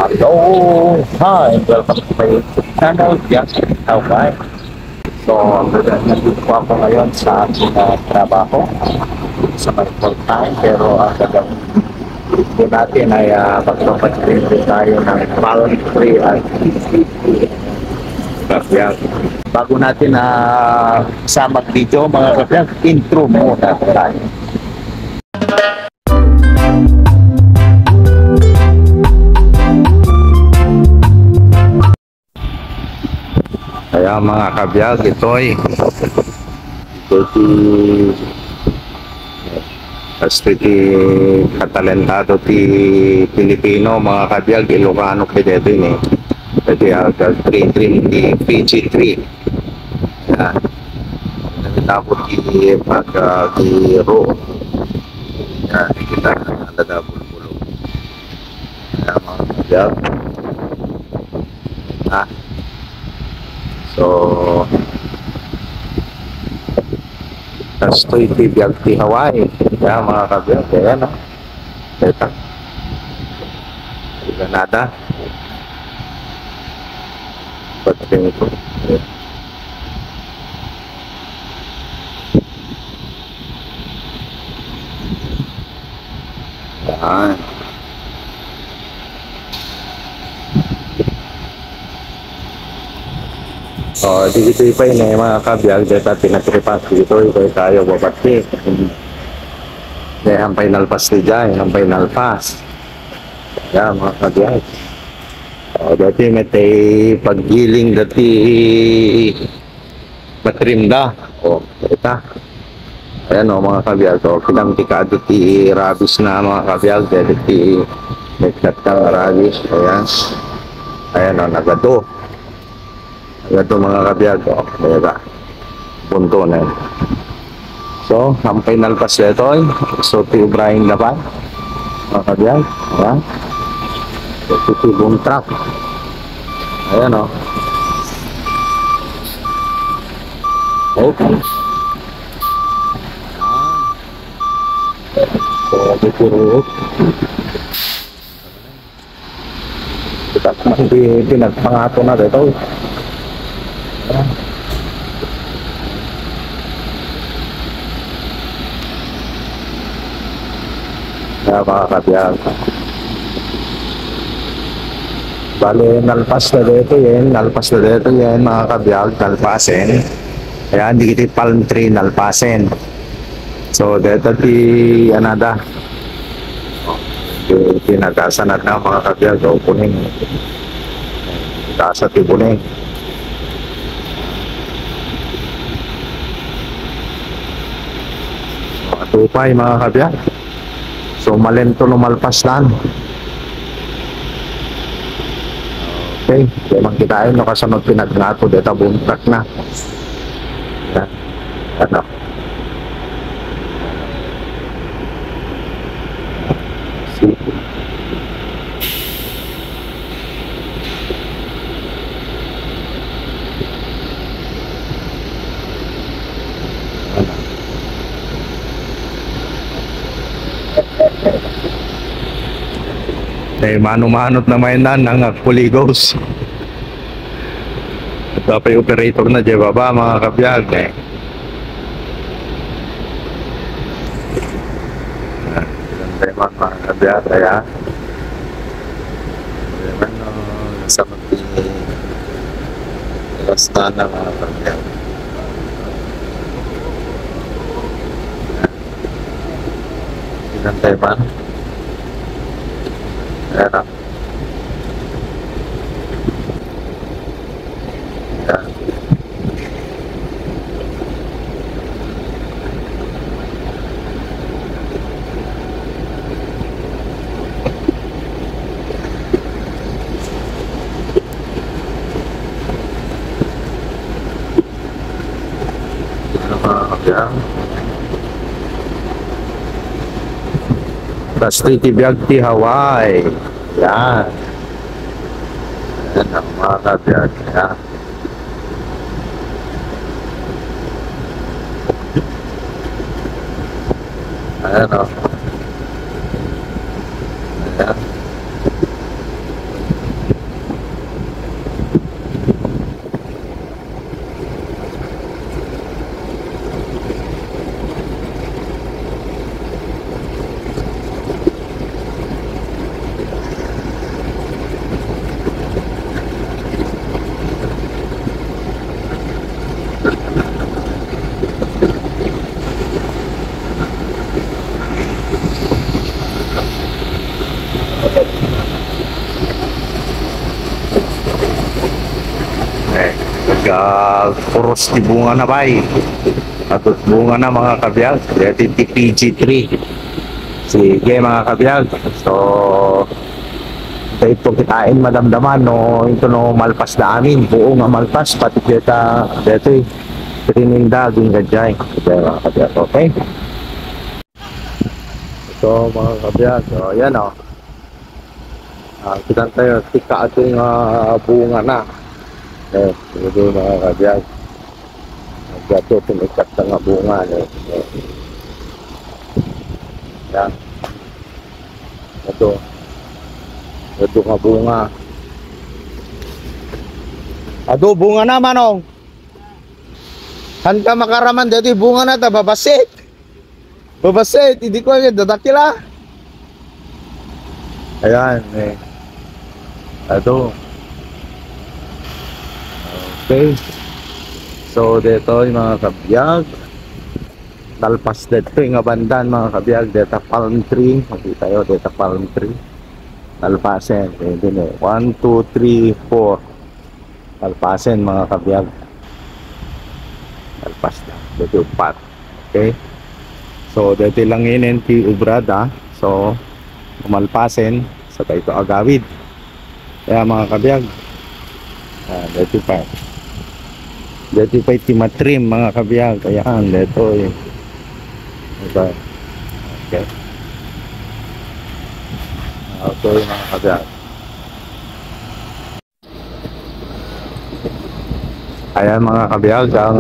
Hello! Hi! Welcome to my YouTube channel, Just Hawaii. So, nandito po ako ngayon sa aking trabaho sa my full time, pero ang gagawin po natin ay magpapatrin din tayo ng palm tree at kabyag. Bago natin sa mag-video mga kabyag, intro muna tayo. Kaya mga kabyag, ito'y katalentado ti Pilipino mga kabyag, Ilocano pwede din pwede green di PG3 yan tapos di pag-giro yan kita alaga bulbulo kaya mga kabyag so kastoy ti biyag ti Hawaii kaya mga kabyag kaya teta Granada patring ko yan. So, dito pa yun mga kabyag dito pinatripas dito ito tayo babati ang final pass ni dyan ang final pass yan mga kabyag o dati may paggiling dati matrimda o ito ayan o mga kabyag o pinamtikado ti rabis na mga kabyag dati may katang rabis ayan o nagado ito mga kabyag, diba? Punto na yun. So, ang final pass ito so, Ibrahim na pa mga kabyag, ayan ito tibong truck ayan o okay so, ito puro pinagpangato na ito kaya mga kabyag bale nalpas na dito yan mga kabyag nalpasin kaya hindi kita palm tree nalpasin so dito ti anada pinagasanat na mga kabyag o kuning kasa ti buning tupay mga kabyag so malento lumalpas lang okay kaya magkitain kasunod pinagnato dito buntak na yan ano mano-manot na mainan ng Puligos ito pa yung operator na dyan baba mga kabyag mga kabyag kaya nasa basta na mga kabyag pinantay man ayan o Pasti tibiyag ti Hawaii yan ang mga kabiyag yan ayan o ayan Puros di bunga na bay. Atut bunga na mga kabiyag. Dito ti PG3. Sige mga kabiyag. So ito kitain madamdaman no ito no malpas na amin. Buo nga malpas pati kita dito training daging gajay. Okay mga kabiyag. Okay. So mga kabiyag. So yan o. Kita tayo tika ating bunga na. Ito mga kabiyag. Gato tumikat nga bunga yan ito nga bunga bunga na manong han ka makaraman dito bunga na ta babasit hindi ko agad dadakila ayan okay. So dito yung mga kabiyag talpas dito yung abandan mga kabiyag dito palm tree makita tayo dito palm tree talpasin dito 1, 2, 3, 4 talpasin mga kabiyag talpas na dito pat okay so dito lang yun ubrada so kumalpasin sa dito agawid kaya mga kabiyag dito pa dito pa timatrim mga kabiyag ayan dito diba okay mga kabiyag ayan mga kabiyag ang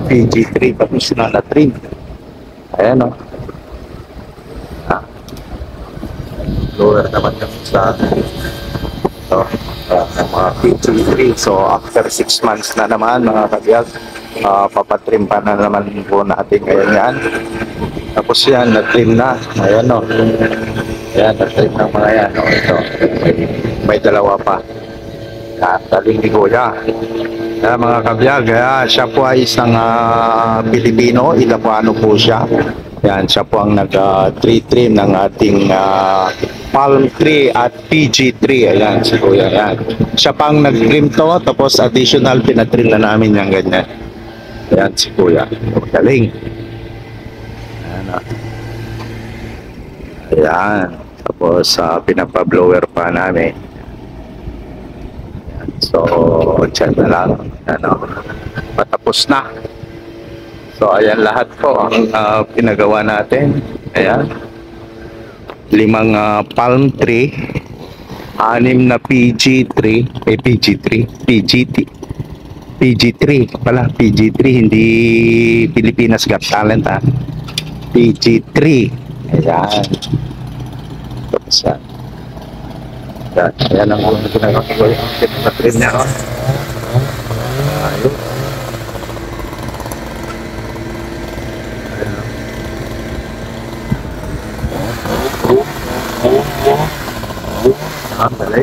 PG3 tapos na trim ayan o lower naman yung sa ito mga PG3 so after 6 months na naman mga kabiyag papatrim pa na naman po natin ngayon yan tapos yan natrim na ayan o ayan natrim ng mga yan o ito may dalawa pa taling ni Kuya mga kabiyag siya po ay isang Pilipino Ilocano po siya yan siya po ang tree trim ng ating palm tree at PG3 ayan si Kuya yan siya pang nag-trim to tapos additional pinatrim na namin yung ganyan ayan si Kuya galing ayan tapos pinapa-blower pa namin ayan. So dyan na lang patapos na so ayan lahat po ang pinagawa natin ayan 5 palm tree 6 na PG3 PG3 pala PG3 hindi Pilipinas Got Talent PG3 ayan tapos ayan ang mga ginagawa ko yung trim niya ayun dali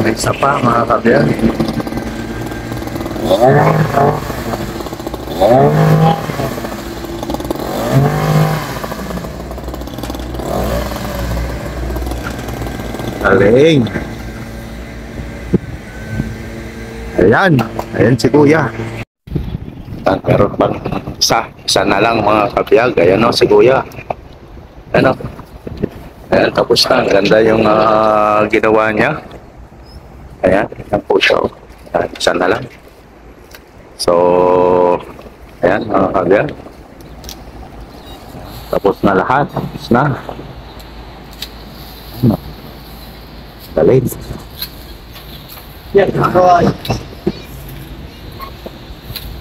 may isa pa mga kabiyag galing ayan si Kuya meron pang isa na lang mga kabiyag ayan o si Kuya ayan tapos na ganda yung ginawa niya ayan po siya isa na lang so ayan mga kabiyag tapos na lahat tapos na galing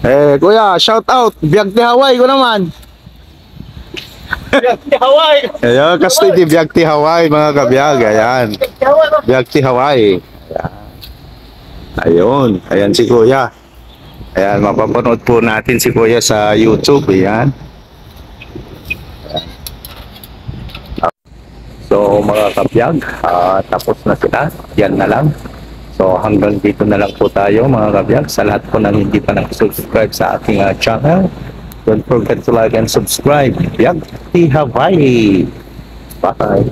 Eh, kuya, shout out. Biag ti Hawaii ko naman. Hawaii. Ayan, kasi di biag ti Hawaii, mga kabiyag. Ayan. Biag ti Hawaii. Ayan. Ayun. Ayan si kuya. Ayan, mapapanood po natin si kuya sa YouTube. Ayan. So, mga kabiyag, tapos na sila. Yan na lang. So, hanggang dito na lang po tayo, mga kabiyag. Sa lahat po nang hindi pa nag-subscribe sa ating channel, don't forget to like and subscribe. Biag ti Hawaii. Bye.